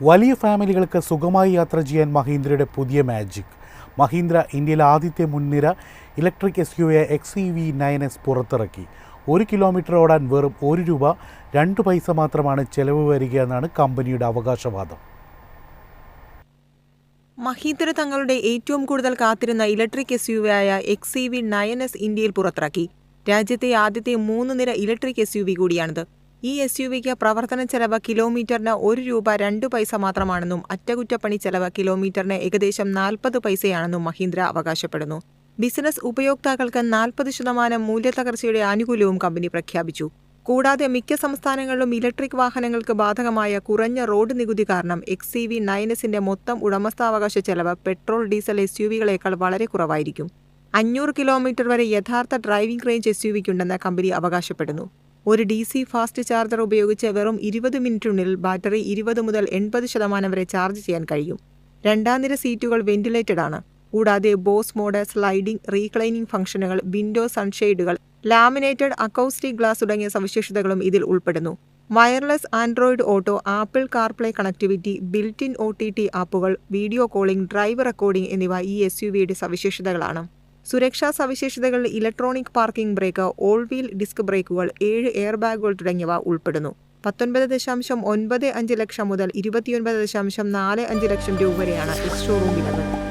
വലിയ ഫാമിലികൾക്ക് സുഖമായി യാത്ര ചെയ്യാൻ മഹീന്ദ്രയുടെ പുതിയ മാജിക്. മഹീന്ദ്ര ഇന്ത്യയിലെ ആദ്യത്തെ മുൻനിര ഇലക്ട്രിക് SUV XEV 9S പുറത്തിറക്കി. 1 കിലോമീറ്റർ ഓടാൻ വെറും ₹1 2 പൈസ മാത്രമാണ് ചെലവ് വരികയെന്നാണ് കമ്പനിയുടെ അവകാശവാദം. മഹീന്ദ്ര തങ്ങളുടെ ഏറ്റവും കൂടുതൽ കാത്തിരുന്ന ഇലക്ട്രിക് SUV XEV 9S ഇന്ത്യയിൽ പുറത്തിറക്കി. രാജ്യത്തെ ആദ്യത്തെ 3 നിര ഇലക്ട്രിക് SUV കൂടിയാണിത്. ഈ SUVക്ക് പ്രവർത്തന ചെലവ് കിലോമീറ്ററിന് ₹1 2 പൈസ മാത്രമാണെന്നും അറ്റകുറ്റപ്പണി ചെലവ് കിലോമീറ്ററിന് ഏകദേശം 40 പൈസയാണെന്നും മഹീന്ദ്ര അവകാശപ്പെടുന്നു. ബിസിനസ് ഉപയോക്താക്കൾക്ക് 40% മൂല്യത്തകർച്ചയുടെ ആനുകൂല്യവും കമ്പനി പ്രഖ്യാപിച്ചു. കൂടാതെ മിക്ക സംസ്ഥാനങ്ങളിലും ഇലക്ട്രിക് വാഹനങ്ങൾക്ക് ബാധകമായ കുറഞ്ഞ റോഡ് നികുതി കാരണം XEV 9Sന്റെ മൊത്തം ഉടമസ്ഥാവകാശ ചെലവ് പെട്രോൾ ഡീസൽ SUVകളേക്കാൾ വളരെ കുറവായിരിക്കും. 500 കിലോമീറ്റർ വരെ യഥാർത്ഥ ഡ്രൈവിംഗ് റേഞ്ച് SUVക്കുണ്ടെന്ന് കമ്പനി അവകാശപ്പെടുന്നു. ഒരു DC ഫാസ്റ്റ് ചാർജർ ഉപയോഗിച്ച് വെറും 20 മിനിറ്റിനുള്ളിൽ ബാറ്ററി 20 മുതൽ 80% വരെ ചാർജ് ചെയ്യാൻ കഴിയും. രണ്ടാം നിര സീറ്റുകൾ വെന്റിലേറ്റഡ് ആണ്. കൂടാതെ ബോസ് മോഡ്, സ്ലൈഡിംഗ്, റീക്ലൈനിംഗ് ഫംഗ്ഷനുകൾ, വിൻഡോ സൺഷെയ്ഡുകൾ, ലാമിനേറ്റഡ് അക്കൗസ്റ്റിക് ഗ്ലാസ് തുടങ്ങിയ സവിശേഷതകളും ഇതിൽ ഉൾപ്പെടുന്നു. Wireless Android Auto, Apple CarPlay connectivity, built in OTT ആപ്പുകൾ, വീഡിയോ കോളിംഗ്, ഡ്രൈവ് റെക്കോർഡിംഗ് എന്നിവ ഈ SUVയുടെ സവിശേഷതകളാണ്. സുരക്ഷാ സവിശേഷതകളിൽ electronic parking brake, all wheel disc ബ്രേക്കുകൾ, 7 എയർ ബാഗുകൾ തുടങ്ങിയവ ഉൾപ്പെടുന്നു. 19.95 ലക്ഷം മുതൽ 29.45 ലക്ഷം രൂപ വരെയാണ് ഷോറൂം വിലകൾ.